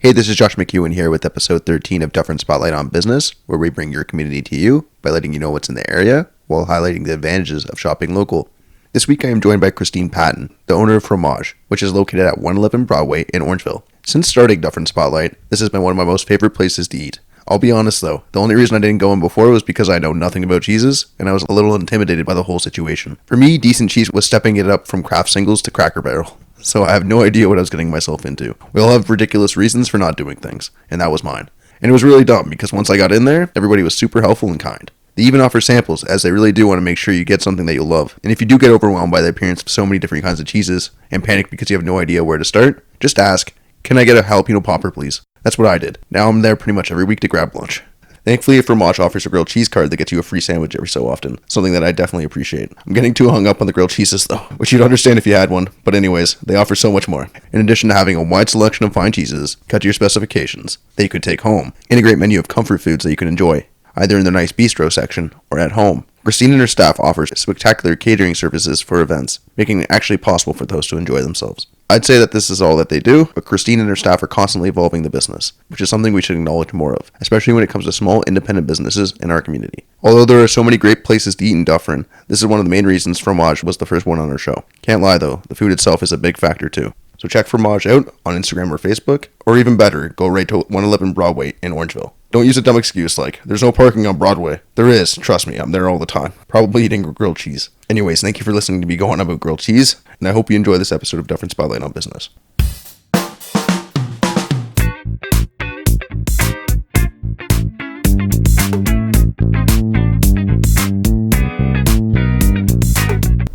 Hey, this is Josh McEwen here with episode 13 of Dufferin Spotlight on Business, where we bring your community to you by letting you know what's in the area while highlighting the advantages of shopping local. This week I am joined by Christine Patton, the owner of Fromage, which is located at 111 Broadway in Orangeville. Since starting Dufferin Spotlight, this has been one of my most favorite places to eat. I'll be honest though, the only reason I didn't go in before was because I know nothing about cheeses, and I was a little intimidated by the whole situation. For me, decent cheese was stepping it up from Kraft Singles to Cracker Barrel. So I have no idea what I was getting myself into. We all have ridiculous reasons for not doing things, and that was mine. And it was really dumb, because once I got in there, everybody was super helpful and kind. They even offer samples, as they really do want to make sure you get something that you'll love. And if you do get overwhelmed by the appearance of so many different kinds of cheeses, and panic because you have no idea where to start, just ask, "Can I get a jalapeno popper, please?" That's what I did. Now I'm there pretty much every week to grab lunch. Thankfully, Fromage offers a grilled cheese card that gets you a free sandwich every so often, something that I definitely appreciate. I'm getting too hung up on the grilled cheeses though, which you'd understand if you had one, but anyways, they offer so much more. In addition to having a wide selection of fine cheeses, cut to your specifications, that you could take home, and a great menu of comfort foods that you can enjoy, either in their nice bistro section or at home. Christine and her staff offers spectacular catering services for events, making it actually possible for the hosts to enjoy themselves. I'd say that this is all that they do, but Christine and her staff are constantly evolving the business, which is something we should acknowledge more of, especially when it comes to small independent businesses in our community. Although there are so many great places to eat in Dufferin, this is one of the main reasons Fromage was the first one on our show. Can't lie though, the food itself is a big factor too. So check Fromage out on Instagram or Facebook, or even better, go right to 111 Broadway in Orangeville. Don't use a dumb excuse like, "There's no parking on Broadway." There is, trust me, I'm there all the time. Probably eating grilled cheese. Anyways, thank you for listening to me go on about grilled cheese, and I hope you enjoy this episode of Dufferin Spotlight on Business.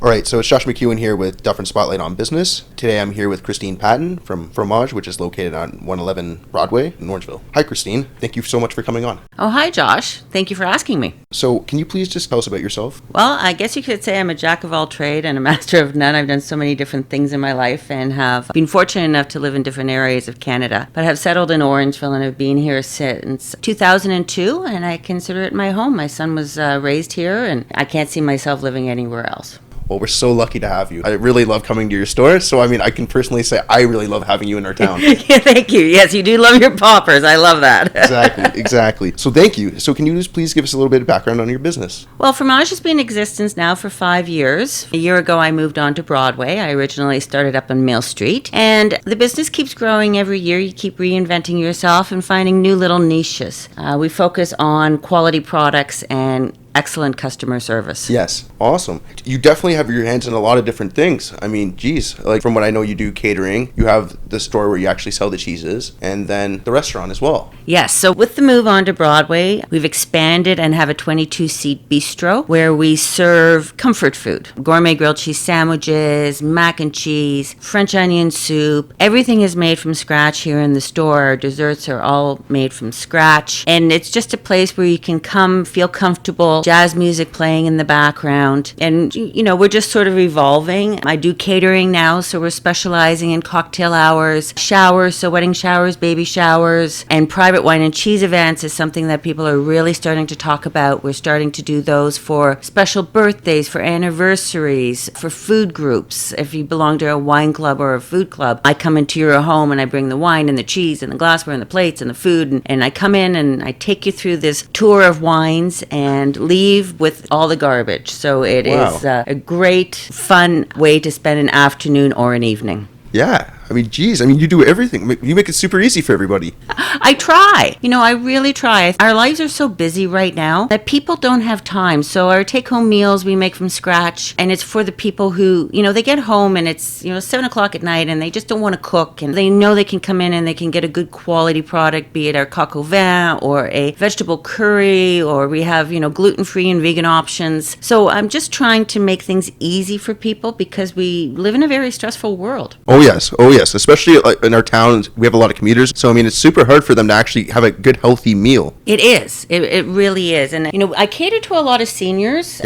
Alright, so it's Josh McEwen here with Dufferin Spotlight on Business. Today I'm here with Christine Patton from Fromage, which is located on 111 Broadway in Orangeville. Hi Christine, thank you so much for coming on. Oh, hi Josh. Thank you for asking me. So can you please just tell us about yourself? Well, I guess you could say I'm a jack of all trade and a master of none. I've done so many different things in my life and have been fortunate enough to live in different areas of Canada, but have settled in Orangeville and have been here since 2002, and I consider it my home. My son was raised here, and I can't see myself living anywhere else. Well, we're so lucky to have you. I really love coming to your store, so I can personally say I really love having you in our town. Yeah, thank you. Yes, you do love your poppers. I love that. Exactly. So thank you. So can you just please give us a little bit of background on your business? Well, Fromage has been in existence now for 5 years. A year ago, I moved on to Broadway. I originally started up on Mill Street, and the business keeps growing every year. You keep reinventing yourself and finding new little niches. We focus on quality products and excellent customer service. Yes. Awesome. You definitely have your hands in a lot of different things. Geez, like from what I know, you do catering. You have the store where you actually sell the cheeses, and then the restaurant as well. Yes. So with the move on to Broadway, we've expanded and have a 22-seat bistro where we serve comfort food. Gourmet grilled cheese sandwiches, mac and cheese, French onion soup. Everything is made from scratch here in the store. Our desserts are all made from scratch. And it's just a place where you can come, feel comfortable, jazz music playing in the background. And, we're just sort of evolving. I do catering now, so we're specializing in cocktail hours, showers, so wedding showers, baby showers, and private wine and cheese events is something that people are really starting to talk about. We're starting to do those for special birthdays, for anniversaries, for food groups. If you belong to a wine club or a food club, I come into your home and I bring the wine and the cheese and the glassware and the plates and the food, and I come in and I take you through this tour of wines and leave with all the garbage. So it is a great, fun way to spend an afternoon or an evening. Yeah. Geez, you do everything. You make it super easy for everybody. I try. I really try. Our lives are so busy right now that people don't have time. So our take-home meals we make from scratch, and it's for the people who, they get home and it's, 7 o'clock at night and they just don't want to cook, and they know they can come in and they can get a good quality product, be it our coq au vin or a vegetable curry, or we have, gluten-free and vegan options. So I'm just trying to make things easy for people because we live in a very stressful world. Oh, yes. Especially in our towns, we have a lot of commuters, so it's super hard for them to actually have a good, healthy meal. It is. It really is. And, I cater to a lot of seniors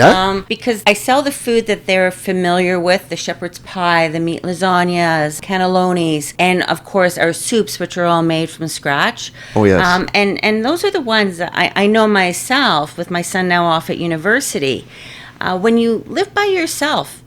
because I sell the food that they're familiar with, the shepherd's pie, the meat lasagnas, cannellonis, and, of course, our soups, which are all made from scratch. Oh, yes. And those are the ones that I know myself, with my son now off at university. When you live by yourself,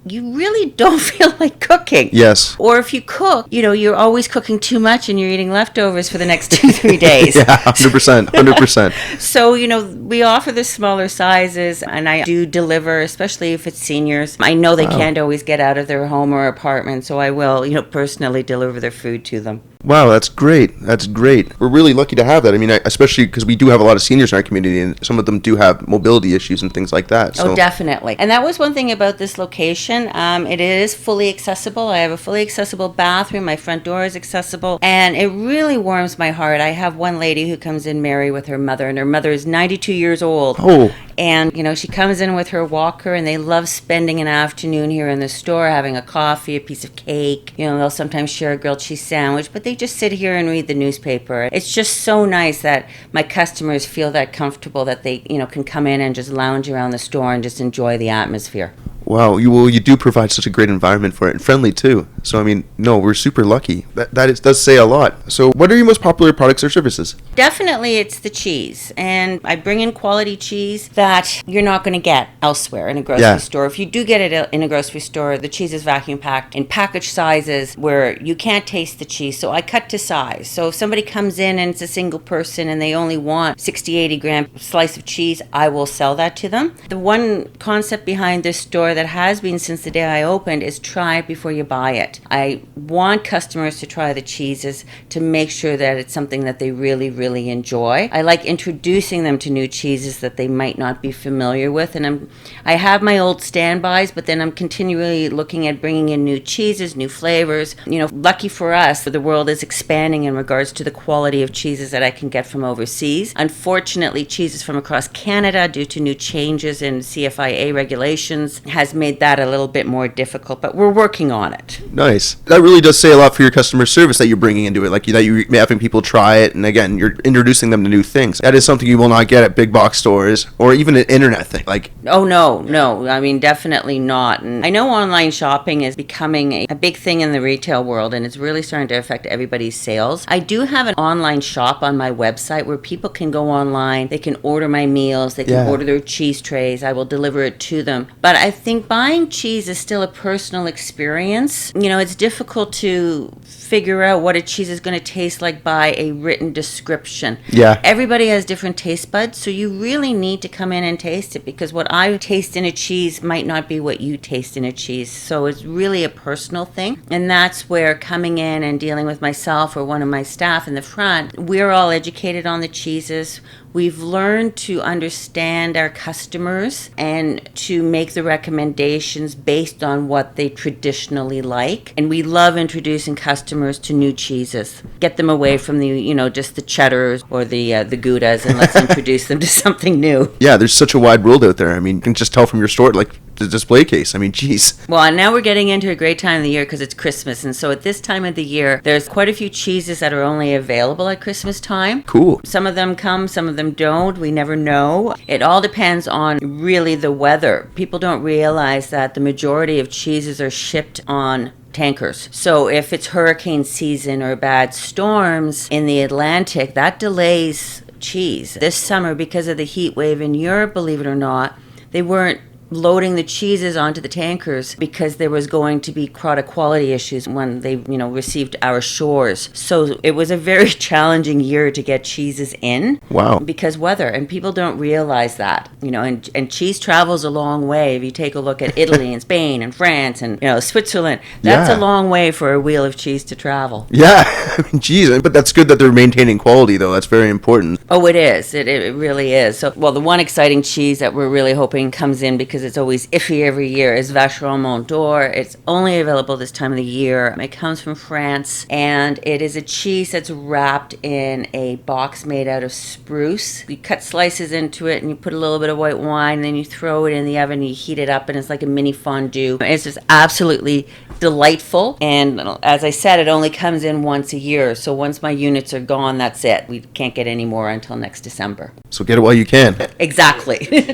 you really don't feel like cooking. Yes. Or if you cook, you're always cooking too much and you're eating leftovers for the next 2-3 days. Yeah, 100%. 100%. So, we offer the smaller sizes, and I do deliver, especially if it's seniors. I know they can't always get out of their home or apartment, so I will, personally deliver their food to them. Wow, that's great. That's great. We're really lucky to have that. I mean, especially because we do have a lot of seniors in our community, and some of them do have mobility issues and things like that. So. Oh, definitely. And that was one thing about this location. It is fully accessible. I have a fully accessible bathroom. My front door is accessible. And it really warms my heart. I have one lady who comes in, Mary, with her mother, and her mother is 92 years old. Oh. And, she comes in with her walker, and they love spending an afternoon here in the store, having a coffee, a piece of cake. They'll sometimes share a grilled cheese sandwich, but they just sit here and read the newspaper. It's just so nice that my customers feel that comfortable that they, can come in and just lounge around the store and just enjoy the atmosphere. Wow, you do provide such a great environment for it, and friendly too. So, I mean, no, we're super lucky. That does say a lot. So, what are your most popular products or services? Definitely, it's the cheese. And I bring in quality cheese that you're not going to get elsewhere in a grocery store. If you do get it in a grocery store, the cheese is vacuum packed in package sizes where you can't taste the cheese. So, I cut to size. So, if somebody comes in and it's a single person and they only want 60, 80 gram slice of cheese, I will sell that to them. The one concept behind this store that has been since the day I opened is try it before you buy it. I want customers to try the cheeses to make sure that it's something that they really, really enjoy. I like introducing them to new cheeses that they might not be familiar with, and I have my old standbys, but then I'm continually looking at bringing in new cheeses, new flavors. Lucky for us, the world is expanding in regards to the quality of cheeses that I can get from overseas. Unfortunately, cheeses from across Canada, due to new changes in CFIA regulations, has made that a little bit more difficult, but we're working on it. Nice. That really does say a lot for your customer service that you're bringing into it, like that you're having people try it, and again, you're introducing them to new things. That is something you will not get at big box stores or even an internet thing. Oh, no. I mean, definitely not. And I know online shopping is becoming a big thing in the retail world, and it's really starting to affect everybody's sales. I do have an online shop on my website where people can go online, they can order my meals, they can order their cheese trays, I will deliver it to them. But I think buying cheese is still a personal experience. It's difficult to figure out what a cheese is going to taste like by a written description. Yeah. Everybody has different taste buds, so you really need to come in and taste it, because what I taste in a cheese might not be what you taste in a cheese. So it's really a personal thing. And that's where coming in and dealing with myself or one of my staff in the front, we're all educated on the cheeses. We've learned to understand our customers and to make the recommendations based on what they traditionally like. And we love introducing customers to new cheeses. Get them away from the, just the cheddars or the Goudas, and let's introduce them to something new. Yeah, there's such a wide world out there. I mean, you can just tell from your store, like the display case. I mean, geez. Well, and now we're getting into a great time of the year because it's Christmas. And so at this time of the year, there's quite a few cheeses that are only available at Christmas time. Cool. Some of them come, some of them don't. We never know. It all depends on really the weather. People don't realize that the majority of cheeses are shipped on tankers. So if it's hurricane season or bad storms in the Atlantic, that delays cheese. This summer, because of the heat wave in Europe, believe it or not, they weren't loading the cheeses onto the tankers because there was going to be product quality issues when they, received our shores. So it was a very challenging year to get cheeses in. Wow. Because weather, and people don't realize that, and cheese travels a long way. If you take a look at Italy and Spain and France and, Switzerland, that's a long way for a wheel of cheese to travel. Yeah. I mean, geez, but that's good that they're maintaining quality, though. That's very important. Oh, it is. It really is. So, the one exciting cheese that we're really hoping comes in, because it's always iffy every year, is Vacheron Mont d'Or. It's only available this time of the year. It comes from France, and it is a cheese that's wrapped in a box made out of spruce. You cut slices into it, and you put a little bit of white wine, and then you throw it in the oven, and you heat it up, and it's like a mini fondue. It's just absolutely delightful, and as I said, it only comes in once a year. So once my units are gone, that's it. We can't get any more until next December. So get it while you can. Exactly.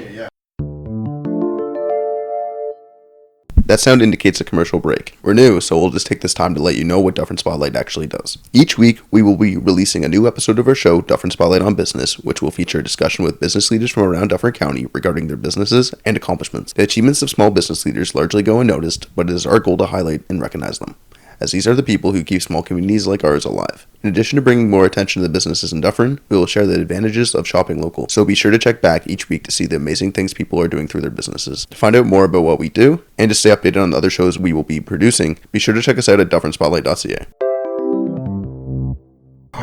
That sound indicates a commercial break. We're new, so we'll just take this time to let you know what Dufferin Spotlight actually does. Each week, we will be releasing a new episode of our show, Dufferin Spotlight on Business, which will feature a discussion with business leaders from around Dufferin County regarding their businesses and accomplishments. The achievements of small business leaders largely go unnoticed, but it is our goal to highlight and recognize them, as these are the people who keep small communities like ours alive. In addition to bringing more attention to the businesses in Dufferin, we will share the advantages of shopping local, so be sure to check back each week to see the amazing things people are doing through their businesses. To find out more about what we do, and to stay updated on the other shows we will be producing, be sure to check us out at dufferinspotlight.ca.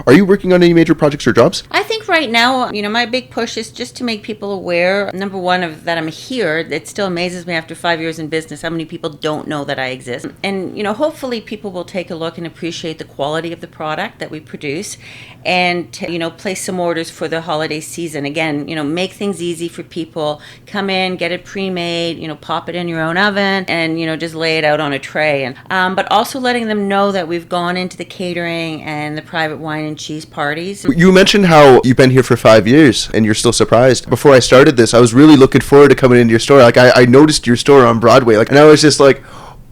Are you working on any major projects or jobs? I think right now, my big push is just to make people aware, number one, of that I'm here. It still amazes me after 5 years in business how many people don't know that I exist. And, hopefully people will take a look and appreciate the quality of the product that we produce and, place some orders for the holiday season. Again, make things easy for people. Come in, get it pre-made, pop it in your own oven and, just lay it out on a tray. And but also letting them know that we've gone into the catering and the private wine and cheese parties. You mentioned how you've been here for 5 years and you're still surprised. Before I started this, I was really looking forward to coming into your store. I noticed your store on Broadway, and I was just like,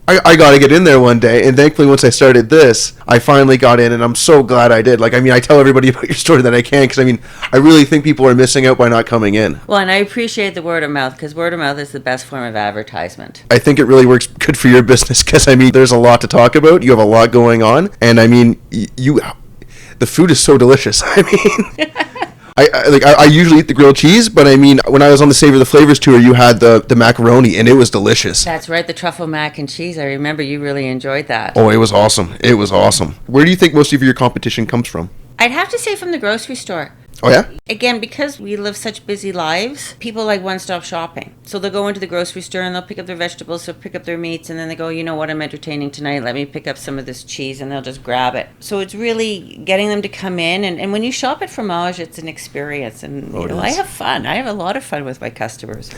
I got to get in there one day. And thankfully, once I started this, I finally got in, and I'm so glad I did. I tell everybody about your store that I can, because I really think people are missing out by not coming in. Well, and I appreciate the word of mouth, because word of mouth is the best form of advertisement. I think it really works good for your business, because there's a lot to talk about. You have a lot going on, and the food is so delicious. I usually eat the grilled cheese, but when I was on the Savor the Flavors tour, you had the macaroni, and it was delicious. That's right, the truffle mac and cheese. I remember you really enjoyed that. Oh, it was awesome. It was awesome. Where do you think most of your competition comes from? I'd have to say from the grocery store. Oh, yeah? Again, because we live such busy lives, people like one-stop shopping. So they'll go into the grocery store and they'll pick up their vegetables, they'll pick up their meats, and then they go, you know what, I'm entertaining tonight, let me pick up some of this cheese, and they'll just grab it. So it's really getting them to come in, and when you shop at Fromage, it's an experience, and I have fun. I have a lot of fun with my customers.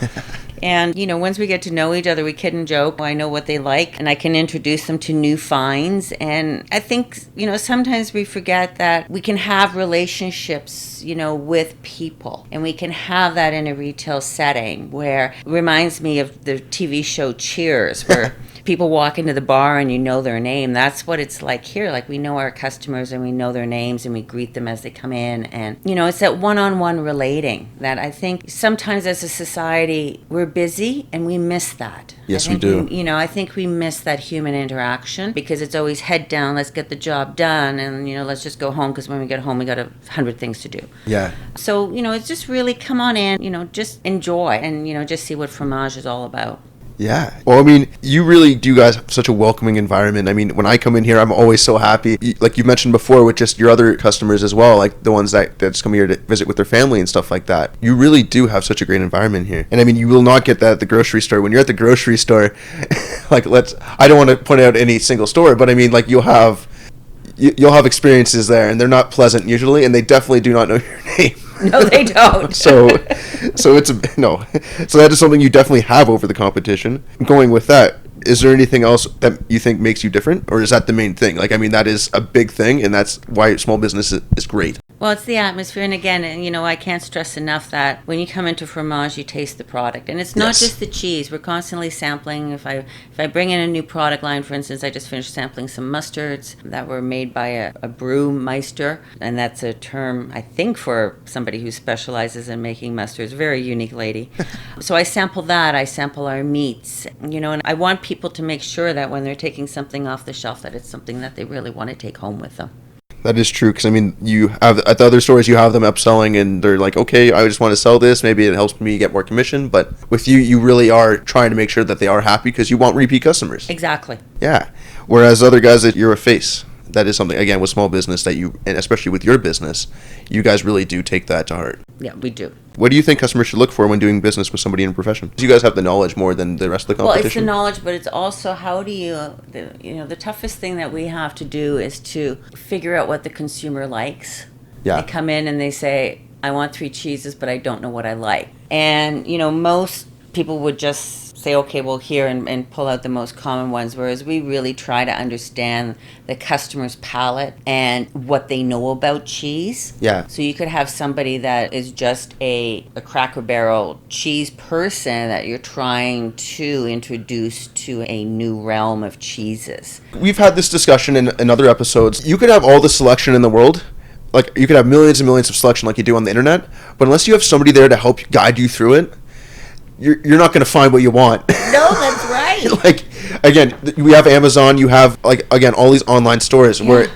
And, once we get to know each other, we kid and joke. I know what they like, and I can introduce them to new finds. And I think, sometimes we forget that we can have relationships, with people. And we can have that in a retail setting where it reminds me of the TV show Cheers, where people walk into the bar and you know their name. That's what it's like here. We know our customers and we know their names and we greet them as they come in. And, it's that one-on-one relating that I think sometimes as a society, we're busy and we miss that. Yes, we do. I think we miss that human interaction because it's always head down, let's get the job done, and, let's just go home because when we get home, we got 100 things to do. Yeah. So, it's just really come on in, just enjoy and, just see what Fromage is all about. Yeah. Well, you really do guys have such a welcoming environment. When I come in here, I'm always so happy. Like you mentioned before with just your other customers as well, like the ones that just come here to visit with their family and stuff like that. You really do have such a great environment here. And you will not get that at the grocery store. When you're at the grocery store, I don't want to point out any single store, but you'll have experiences there and they're not pleasant usually, and they definitely do not know your name. No, they don't. So that is something you definitely have over the competition. Going with that, is there anything else that you think makes you different, or is that the main thing? That is a big thing, and that's why small business is great. Well, it's the atmosphere, and again, I can't stress enough that when you come into Fromage, you taste the product, and it's not just the cheese. We're constantly sampling. If I bring in a new product line, for instance, I just finished sampling some mustards that were made by a brewmeister, and that's a term I think for somebody who specializes in making mustards. Very unique lady. So I sample that. I sample our meats, and I want people to make sure that when they're taking something off the shelf, that it's something that they really want to take home with them. That is true, because you have at the other stores, you have them upselling, and they're like, okay, I just want to sell this. Maybe it helps me get more commission, but with you really are trying to make sure that they are happy because you want repeat customers. Exactly. Yeah. Whereas other guys, that you're a face. That is something, again, with small business and especially with your business, you guys really do take that to heart. Yeah, we do. What do you think customers should look for when doing business with somebody in a profession? Because you guys have the knowledge more than the rest of the competition. Well, it's the knowledge, but it's also how do you, the toughest thing that we have to do is to figure out what the consumer likes. Yeah. They come in and they say, I want 3 cheeses, but I don't know what I like. And, most people would just say, okay, well, here, and pull out the most common ones, whereas we really try to understand the customer's palate and what they know about cheese. Yeah. So you could have somebody that is just a Cracker Barrel cheese person that you're trying to introduce to a new realm of cheeses. We've had this discussion in other episodes. You could have all the selection in the world. Like, you could have millions and millions of selection like you do on the internet, but unless you have somebody there to help guide you through it, you're not going to find what you want. No, that's right. Like, again, we have Amazon, you have, like, again, all these online stores where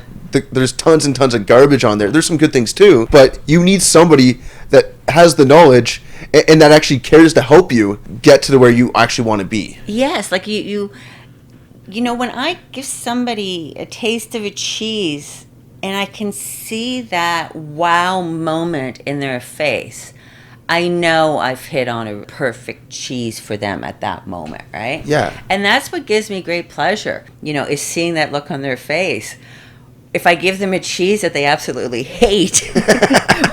there's tons and tons of garbage on there. There's some good things too, but you need somebody that has the knowledge and that actually cares to help you get to where you actually want to be. Yes, like you know, when I give somebody a taste of a cheese and I can see that wow moment in their face, I know I've hit on a perfect cheese for them at that moment, right? Yeah. And that's what gives me great pleasure, you know, is seeing that look on their face. If I give them a cheese that they absolutely hate,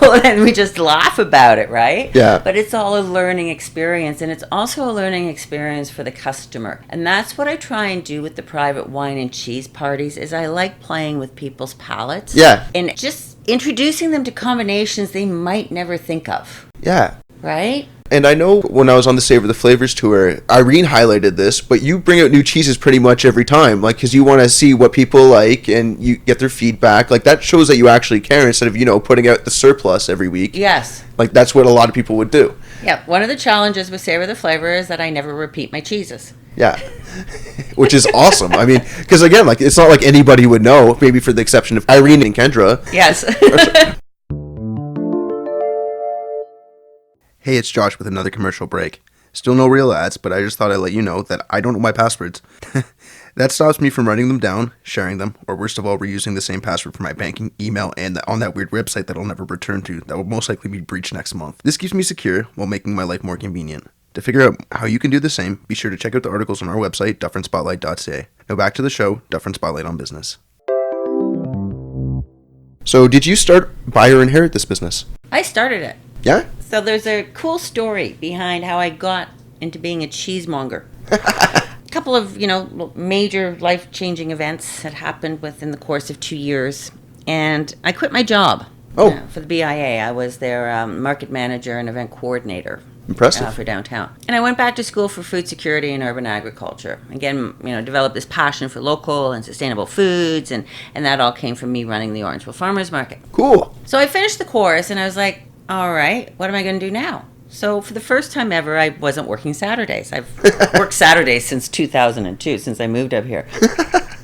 well, then we just laugh about it, right? Yeah. But it's all a learning experience, and it's also a learning experience for the customer. And that's what I try and do with the private wine and cheese parties, is I like playing with people's palates. Yeah. And just introducing them to combinations they might never think of. Yeah. Right? And I know when I was on the Savor the Flavors tour, Irene highlighted this, but you bring out new cheeses pretty much every time, like, because you want to see what people like and you get their feedback. Like, that shows that you actually care instead of, you know, putting out the surplus every week. Yes. Like, that's what a lot of people would do. Yeah. One of the challenges with Savor the Flavor is that I never repeat my cheeses. Yeah. Which is awesome. I mean, because again, like, it's not like anybody would know, maybe for the exception of Irene and Kendra. Yes. Hey, it's Josh with another commercial break. Still no real ads, but I just thought I'd let you know that I don't know my passwords. That stops me from writing them down, sharing them, or worst of all, reusing the same password for my banking, email, and on that weird website that I'll never return to that will most likely be breached next month. This keeps me secure while making my life more convenient. To figure out how you can do the same, be sure to check out the articles on our website, dufferinspotlight.ca. Now back to the show, Dufferin Spotlight on Business. So, did you start, buy, or inherit this business? I started it. Yeah? So there's a cool story behind how I got into being a cheesemonger. A couple of, you know, major life-changing events had happened within the course of 2 years, and I quit my job. For the BIA. I was their market manager and event coordinator. Impressive. For downtown. And I went back to school for food security and urban agriculture. Again, you know, developed this passion for local and sustainable foods, and that all came from me running the Orangeville Farmers Market. Cool. So I finished the course, and I was like, all right, what am I going to do now? So for the first time ever, I wasn't working Saturdays. I've worked Saturdays since 2002, since I moved up here.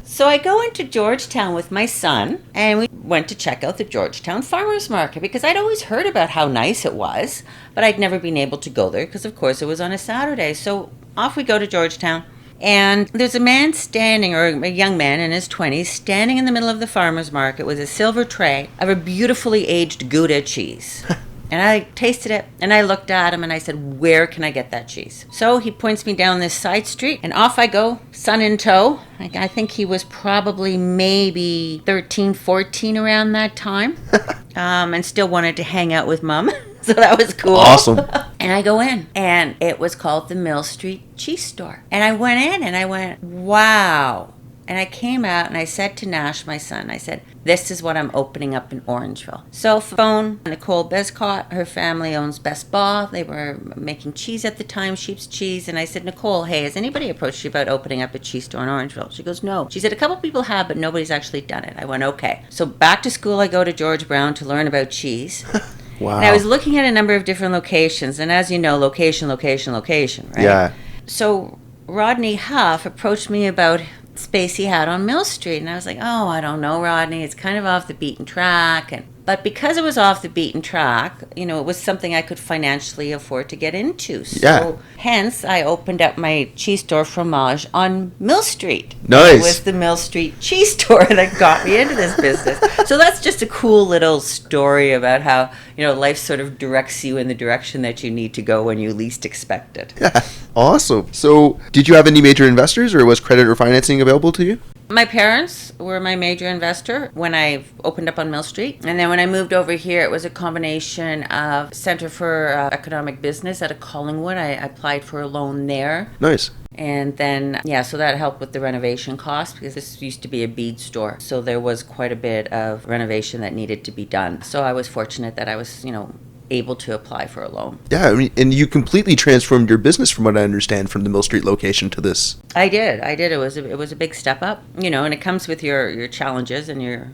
So I go into Georgetown with my son, and we went to check out the Georgetown Farmers Market because I'd always heard about how nice it was, but I'd never been able to go there because, of course, it was on a Saturday. So off we go to Georgetown, and there's a man standing, or a young man in his 20s, standing in the middle of the farmers market with a silver tray of a beautifully aged Gouda cheese. And I tasted it, and I looked at him, and I said, where can I get that cheese? So he points me down this side street, and off I go, son in tow. I think he was probably maybe 13, 14 around that time, and still wanted to hang out with Mom. So that was cool. Awesome. And I go in, and it was called the Mill Street Cheese Store. And I went in, and I went, wow. And I came out, and I said to Nash, my son, I said, this is what I'm opening up in Orangeville. So phone, Nicole Bescott, her family owns Best Baugh. They were making cheese at the time, sheep's cheese. And I said, Nicole, hey, has anybody approached you about opening up a cheese store in Orangeville? She goes, no. She said, a couple people have, but nobody's actually done it. I went, okay. So back to school, I go to George Brown to learn about cheese. Wow. And I was looking at a number of different locations. And as you know, location, right? Yeah. So Rodney Huff approached me about space he had on Mill Street, and I was like, oh, I don't know, Rodney, it's kind of off the beaten track. But because it was off the beaten track, you know, it was something I could financially afford to get into. So hence I opened up my cheese store Fromage on Mill Street. Nice. It was the Mill Street cheese store that got me into this business. So that's just a cool little story about how, you know, life sort of directs you in the direction that you need to go when you least expect it. Yeah. Awesome. So did you have any major investors, or was credit or financing available to you? My parents were my major investor when I opened up on Mill Street. And then when I moved over here, it was a combination of Center for Economic Business out of Collingwood. I applied for a loan there. Nice. And then, yeah, so that helped with the renovation cost because this used to be a bead store. So there was quite a bit of renovation that needed to be done. So I was fortunate that I was, able to apply for a loan. Yeah, I mean, and you completely transformed your business, from what I understand, from the Mill Street location to this. I did. It was a big step up, and it comes with your challenges and your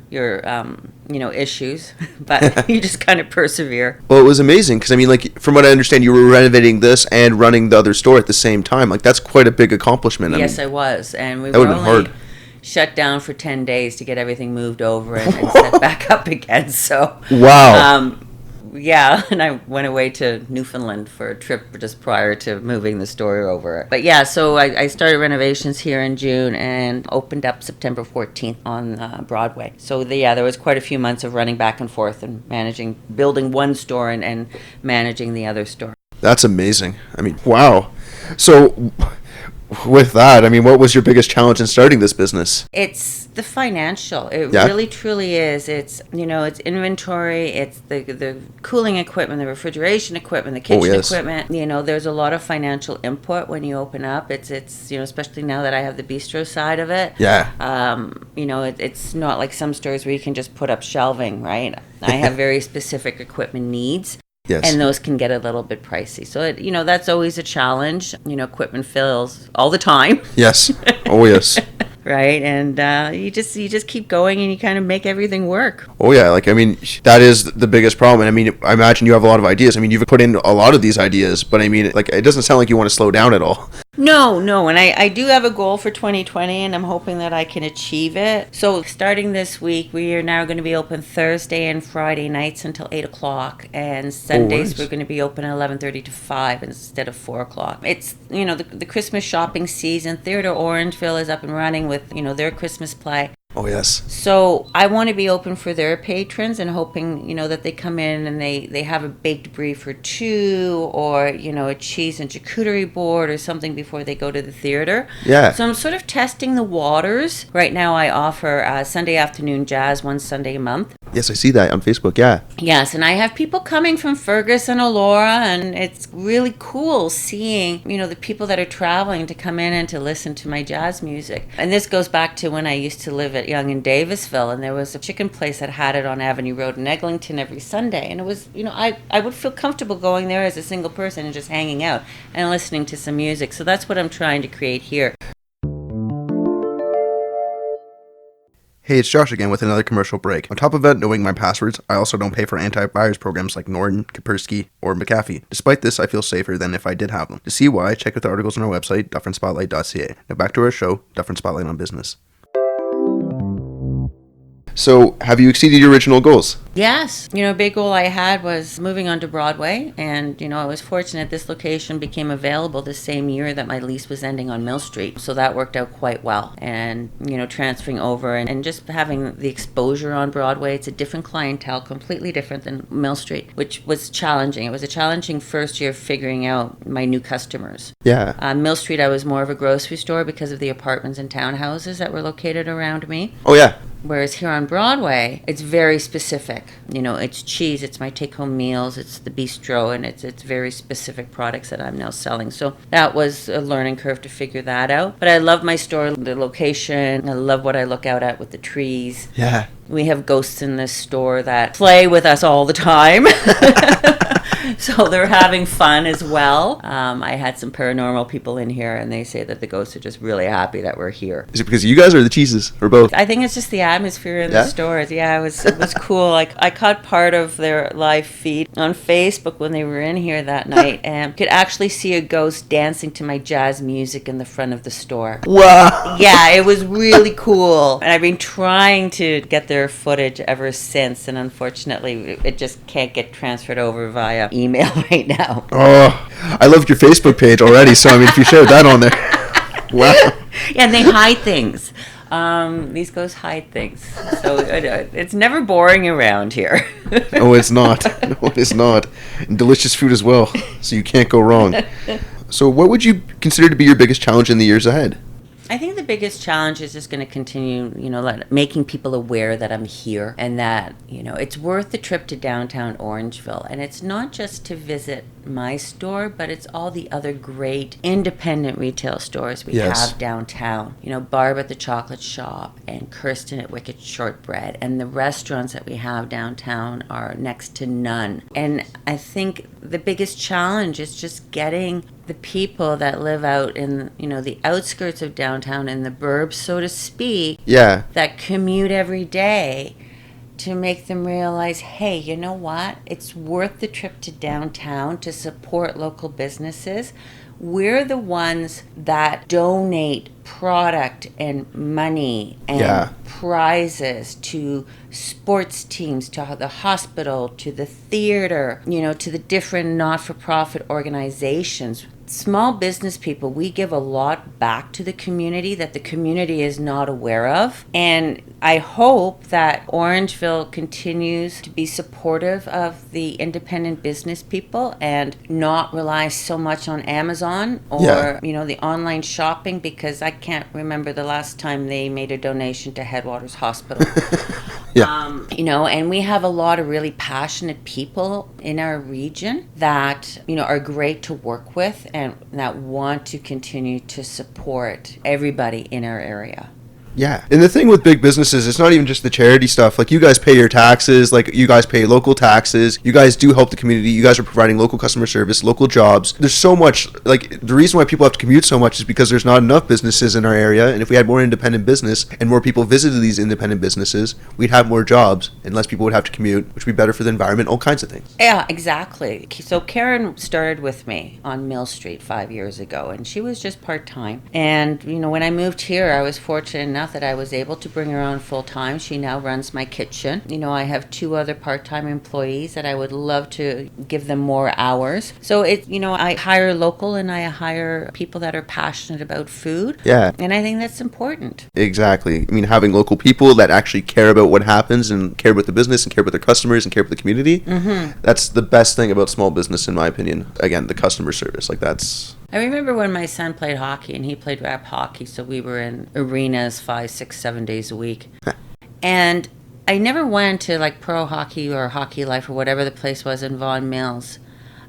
issues, but you just kind of persevere. Well, it was amazing because, I mean, like, from what I understand, you were renovating this and running the other store at the same time. Like, that's quite a big accomplishment. Yes, I was. And we that were would have only been hard. shut down for 10 days to get everything moved over and set back up again. So, Wow. yeah, and I went away to Newfoundland for a trip just prior to moving the store over. But yeah, so I started renovations here in June and opened up September 14th on Broadway. So there was quite a few months of running back and forth and building one store and managing the other store. That's amazing. I mean, wow. So with that, I mean, what was your biggest challenge in starting this business? It's the financial. It Yeah. really truly is. It's it's inventory, it's the cooling equipment, the refrigeration equipment, the kitchen yes. equipment. There's a lot of financial input when you open up. It's especially now that I have the bistro side of it. Yeah. It's not like some stores where you can just put up shelving, right? I have very specific equipment needs. Yes. And those can get a little bit pricey. So, that's always a challenge. Equipment fails all the time. Yes. Oh, yes. Right. And you just keep going and you kind of make everything work. Oh, yeah. Like, I mean, that is the biggest problem. And I mean, I imagine you have a lot of ideas. I mean, you've put in a lot of these ideas, but I mean, like, it doesn't sound like you want to slow down at all. No. And I do have a goal for 2020 and I'm hoping that I can achieve it. So starting this week, we are now going to be open Thursday and Friday nights until 8 o'clock. And Sundays, nice. We're going to be open at 11:30 to 5 instead of 4 o'clock. It's, the Christmas shopping season. Theatre Orangeville is up and running with, their Christmas play. Oh, yes. So I want to be open for their patrons and hoping, that they come in and they have a baked brie for two or, a cheese and charcuterie board or something before they go to the theater. Yeah. So I'm sort of testing the waters. Right now I offer Sunday afternoon jazz one Sunday a month. Yes, I see that on Facebook. Yeah. Yes, and I have people coming from Fergus and Elora, and it's really cool seeing, the people that are traveling to come in and to listen to my jazz music. And this goes back to when I used to live at Yonge in Davisville, and there was a chicken place that had it on Avenue Road in Eglinton every Sunday. And it was, I would feel comfortable going there as a single person and just hanging out and listening to some music. So that's what I'm trying to create here. Hey, it's Josh again with another commercial break. On top of that, knowing my passwords, I also don't pay for antivirus programs like Norton, Kaspersky, or McAfee. Despite this, I feel safer than if I did have them. To see why, check out the articles on our website, dufferinspotlight.ca. Now back to our show, Dufferin Spotlight on Business. So, have you exceeded your original goals? Yes. A big goal I had was moving onto Broadway. And, I was fortunate this location became available the same year that my lease was ending on Mill Street. So that worked out quite well. And, transferring over and just having the exposure on Broadway, it's a different clientele, completely different than Mill Street, which was challenging. It was a challenging first year figuring out my new customers. Yeah. Mill Street, I was more of a grocery store because of the apartments and townhouses that were located around me. Oh, yeah. Whereas here on Broadway, it's very specific. It's cheese, it's my take-home meals, it's the bistro, and it's very specific products that I'm now selling. So that was a learning curve to figure that out. But I love my store, the location. I love what I look out at with the trees. Yeah. We have ghosts in this store that play with us all the time. So they're having fun as well. I had some paranormal people in here, and they say that the ghosts are just really happy that we're here. Is it because of you guys or the cheeses, or both? I think it's just the atmosphere in the stores. Yeah, it was cool. I caught part of their live feed on Facebook when they were in here that night, and could actually see a ghost dancing to my jazz music in the front of the store. Wow. Yeah, it was really cool. And I've been trying to get their footage ever since, and unfortunately, it just can't get transferred over via email right now. Oh, I loved your Facebook page already, so I mean, if you showed that on there. Wow. Yeah, and they hide things. These ghosts hide things. So it's never boring around here. No, it's not. No, it is not. And delicious food as well, so you can't go wrong. So what would you consider to be your biggest challenge in the years ahead? I think the biggest challenge is just going to continue, making people aware that I'm here and that, it's worth the trip to downtown Orangeville. And it's not just to visit my store, but it's all the other great independent retail stores we have downtown. Barb at the Chocolate Shop and Kirsten at Wicked Shortbread, and the restaurants that we have downtown are next to none. And I think the biggest challenge is just getting the people that live out in, the outskirts of downtown, in the burbs, so to speak, that commute every day, to make them realize, hey, you know what? It's worth the trip to downtown to support local businesses. We're the ones that donate product and money and prizes to sports teams, to the hospital, to the theater, to the different not-for-profit organizations. Small business people, we give a lot back to the community that the community is not aware of. And I hope that Orangeville continues to be supportive of the independent business people and not rely so much on Amazon or, the online shopping, because I can't remember the last time they made a donation to Headwaters Hospital. And we have a lot of really passionate people in our region that, are great to work with and that want to continue to support everybody in our area. Yeah. And the thing with big businesses, it's not even just the charity stuff. Like, you guys pay your taxes, like you guys pay local taxes. You guys do help the community. You guys are providing local customer service, local jobs. There's so much, like, the reason why people have to commute so much is because there's not enough businesses in our area. And if we had more independent business and more people visited these independent businesses, we'd have more jobs and less people would have to commute, which would be better for the environment, all kinds of things. Yeah, exactly. So Karen started with me on Mill Street 5 years ago, and she was just part-time. And, when I moved here, I was fortunate enough that I was able to bring her on full-time. She now runs my kitchen. I have 2 other part-time employees that I would love to give them more hours. So I hire local and I hire people that are passionate about food. Yeah. And I think that's important. Exactly. I mean, having local people that actually care about what happens and care about the business and care about their customers and care about the community. Mm-hmm. That's the best thing about small business, in my opinion. Again, the customer service. Like, that's... I remember when my son played hockey, and he played rap hockey, so we were in arenas 5, 6, 7 days a week. And I never went to like Pro Hockey or Hockey Life or whatever the place was in Vaughan Mills.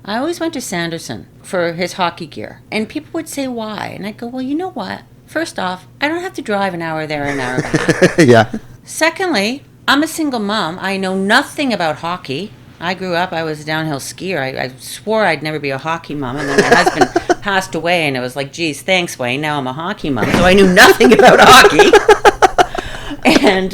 I always went to Sanderson for his hockey gear. And people would say, why? And I'd go, well, you know what? First off, I don't have to drive an hour there and an hour back. Yeah. Secondly, I'm a single mom. I know nothing about hockey. I grew up, I was a downhill skier. I swore I'd never be a hockey mom, and then my husband passed away, and it was like, geez, thanks, Wayne, now I'm a hockey mom. So I knew nothing about hockey. And,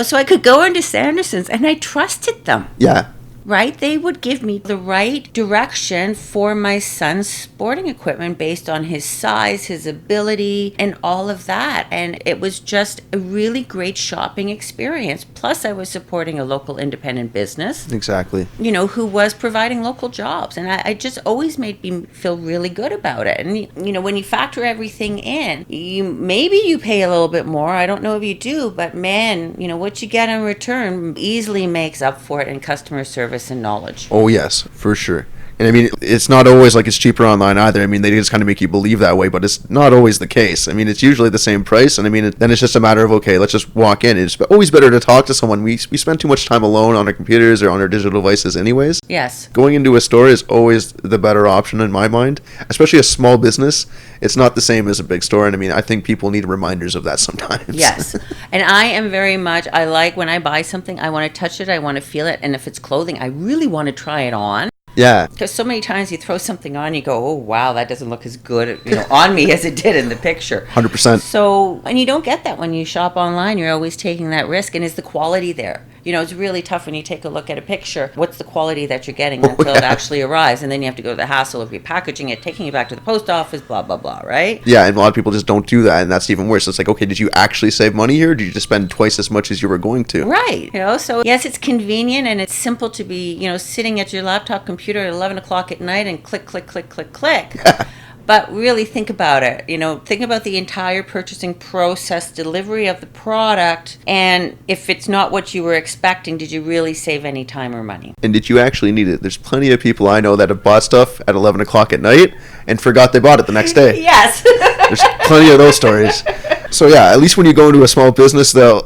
so I could go into Sanderson's, and I trusted them. Yeah. Right? They would give me the right direction for my son's sporting equipment based on his size, his ability, and all of that. And it was just a really great shopping experience. Plus, I was supporting a local independent business. Exactly. Who was providing local jobs. And I just always made me feel really good about it. And, when you factor everything in, maybe you pay a little bit more. I don't know if you do, but man, what you get in return easily makes up for it in customer service and knowledge. Oh yes, for sure. And I mean, it's not always like it's cheaper online either. I mean, they just kind of make you believe that way, but it's not always the case. I mean, it's usually the same price, and I mean, then it's just a matter of, okay, let's just walk in. It's always better to talk to someone. We spend too much time alone on our computers or on our digital devices anyways. Yes. Going into a store is always the better option in my mind, especially a small business. It's not the same as a big store, and I mean, I think people need reminders of that sometimes. Yes. And I am very much, I like when I buy something, I want to touch it, I want to feel it, and if it's clothing, I really want to try it on. Yeah. Because so many times you throw something on, you go, oh, wow, that doesn't look as good on me as it did in the picture. 100%. So, and you don't get that when you shop online. You're always taking that risk. And is the quality there? It's really tough when you take a look at a picture. What's the quality that you're getting until it actually arrives? And then you have to go to the hassle of repackaging it, taking it back to the post office, blah, blah, blah, right? Yeah, and a lot of people just don't do that, and that's even worse. It's like, okay, did you actually save money here, or did you just spend twice as much as you were going to? Right. So yes, it's convenient, and it's simple to be, sitting at your laptop computer at 11 o'clock at night and click, click, click, click, click. Yeah. But really think about it. Think about the entire purchasing process, delivery of the product, and if it's not what you were expecting, did you really save any time or money? And did you actually need it? There's plenty of people I know that have bought stuff at 11 o'clock at night and forgot they bought it the next day. Yes. There's plenty of those stories. So yeah, at least when you go into a small business, though,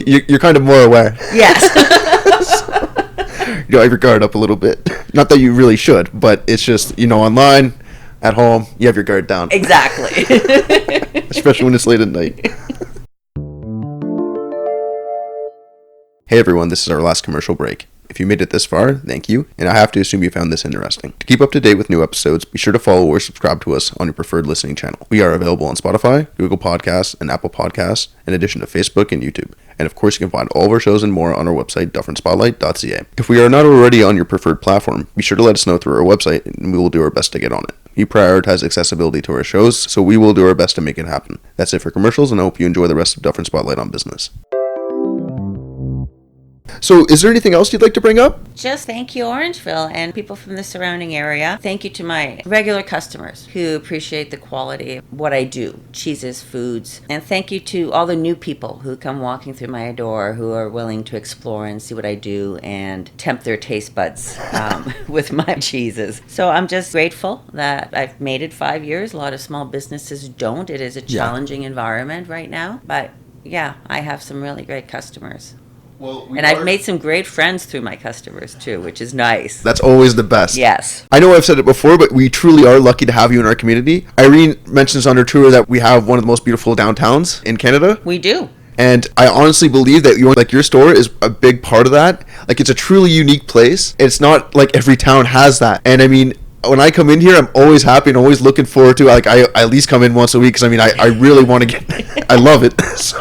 you're kind of more aware. Yes. You have your guard up a little bit. Not that you really should, but it's just, online, at home, you have your guard down. Exactly. Especially when it's late at night. Hey everyone, this is our last commercial break. If you made it this far, thank you, and I have to assume you found this interesting. To keep up to date with new episodes, be sure to follow or subscribe to us on your preferred listening channel. We are available on Spotify, Google Podcasts, and Apple Podcasts, in addition to Facebook and YouTube. And of course, you can find all of our shows and more on our website, dufferinspotlight.ca. If we are not already on your preferred platform, be sure to let us know through our website, and we will do our best to get on it. We prioritize accessibility to our shows, so we will do our best to make it happen. That's it for commercials, and I hope you enjoy the rest of Dufferin Spotlight on Business. So, is there anything else you'd like to bring up? Just thank you, Orangeville, and people from the surrounding area. Thank you to my regular customers who appreciate the quality of what I do, cheeses, foods. And thank you to all the new people who come walking through my door who are willing to explore and see what I do and tempt their taste buds with my cheeses. So I'm just grateful that I've made it 5 years. A lot of small businesses don't. It is a challenging environment right now. But yeah, I have some really great customers. And I've made some great friends through my customers, too, which is nice. That's always the best. Yes. I know I've said it before, but we truly are lucky to have you in our community. Irene mentions on her tour that we have one of the most beautiful downtowns in Canada. We do. And I honestly believe that your store is a big part of that. Like, it's a truly unique place. It's not like every town has that. And I mean, when I come in here, I'm always happy and always looking forward to, like, I at least come in once a week because, I mean, I really want to get, I love it. So,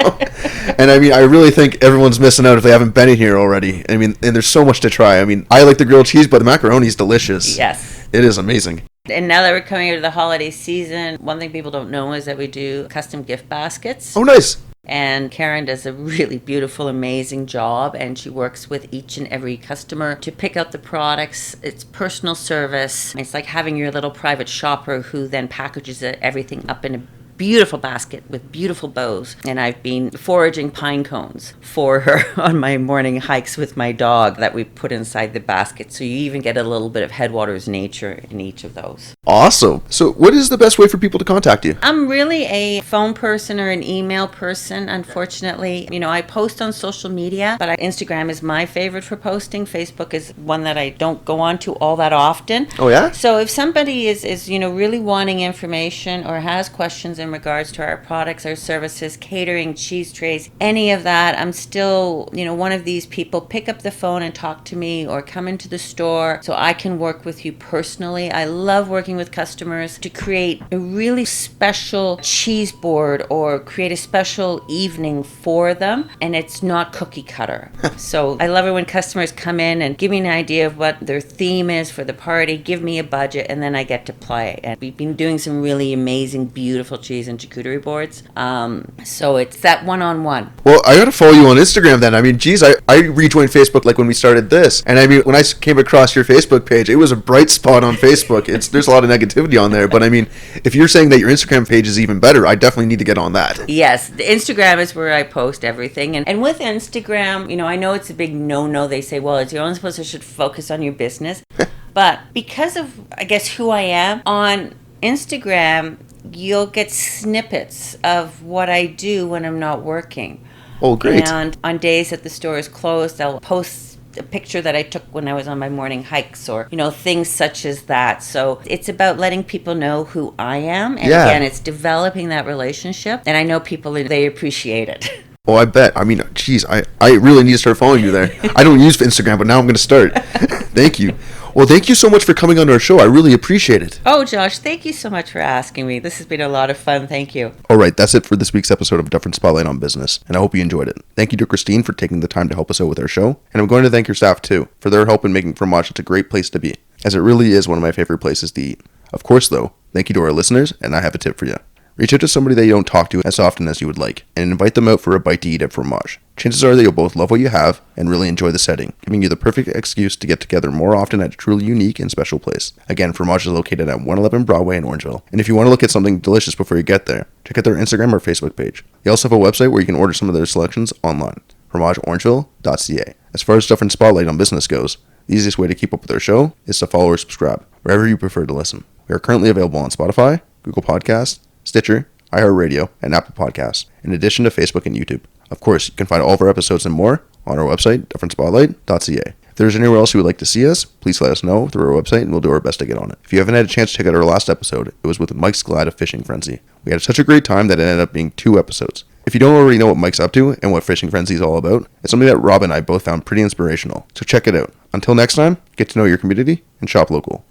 and I mean, I really think everyone's missing out if they haven't been in here already. I mean, and there's so much to try. I mean, I like the grilled cheese, but the macaroni is delicious. Yes. It is amazing. And now that we're coming into the holiday season, one thing people don't know is that we do custom gift baskets. Oh, nice. And Karen does a really beautiful, amazing job, and she works with each and every customer to pick out the products. It's personal service. It's like having your little private shopper who then packages everything up in a beautiful basket with beautiful bows. And I've been foraging pine cones for her on my morning hikes with my dog that we put inside the basket. So you even get a little bit of Headwaters nature in each of those. Awesome. So what is the best way for people to contact you? I'm really a phone person or an email person, unfortunately. I post on social media, but Instagram is my favorite for posting. Facebook is one that I don't go on to all that often. Oh, yeah? So if somebody is really wanting information or has questions in regards to our products, our services, catering, cheese trays, any of that, I'm still, one of these people. Pick up the phone and talk to me or come into the store so I can work with you personally. I love working with customers to create a really special cheese board or create a special evening for them, and it's not cookie cutter. So I love it when customers come in and give me an idea of what their theme is for the party, give me a budget, and then I get to play. And we've been doing some really amazing, beautiful cheese and charcuterie boards. So it's that one-on-one. Well, I gotta follow you on Instagram then. I mean, geez, I rejoined Facebook like when we started this. And I mean, when I came across your Facebook page, it was a bright spot on Facebook. There's a lot of negativity on there. But I mean, if you're saying that your Instagram page is even better, I definitely need to get on that. Yes, the Instagram is where I post everything. And with Instagram, I know it's a big no-no. They say, well, it's your own supposed to should focus on your business. But because of, I guess, who I am, on Instagram, you'll get snippets of what I do when I'm not working. Oh, great. And on days that the store is closed, I'll post a picture that I took when I was on my morning hikes or, things such as that. So it's about letting people know who I am. And again, it's developing that relationship. And I know people, they appreciate it. Oh, I bet. I mean, geez, I really need to start following you there. I don't use Instagram, but now I'm going to start. Thank you. Well, thank you so much for coming on our show. I really appreciate it. Oh, Josh, thank you so much for asking me. This has been a lot of fun. Thank you. All right, that's it for this week's episode of Dufferin Spotlight on Business, and I hope you enjoyed it. Thank you to Christine for taking the time to help us out with our show, and I'm going to thank your staff, too, for their help in making Fromage such a great place to be, as it really is one of my favorite places to eat. Of course, though, thank you to our listeners, and I have a tip for you. Reach out to somebody that you don't talk to as often as you would like, and invite them out for a bite to eat at Fromage. Chances are that you'll both love what you have and really enjoy the setting, giving you the perfect excuse to get together more often at a truly unique and special place. Again, Fromage is located at 111 Broadway in Orangeville, and if you want to look at something delicious before you get there, check out their Instagram or Facebook page. They also have a website where you can order some of their selections online, fromageorangeville.ca. As far as Dufferin Spotlight on Business goes, the easiest way to keep up with our show is to follow or subscribe, wherever you prefer to listen. We are currently available on Spotify, Google Podcasts, Stitcher, iHeartRadio, and Apple Podcasts, in addition to Facebook and YouTube. Of course, you can find all of our episodes and more on our website, dufferinspotlight.ca. If there's anywhere else you would like to see us, please let us know through our website and we'll do our best to get on it. If you haven't had a chance to check out our last episode, it was with Mike's Glad of Fishing Frenzy. We had such a great time that it ended up being 2 episodes. If you don't already know what Mike's up to and what Fishing Frenzy is all about, it's something that Rob and I both found pretty inspirational. So check it out. Until next time, get to know your community and shop local.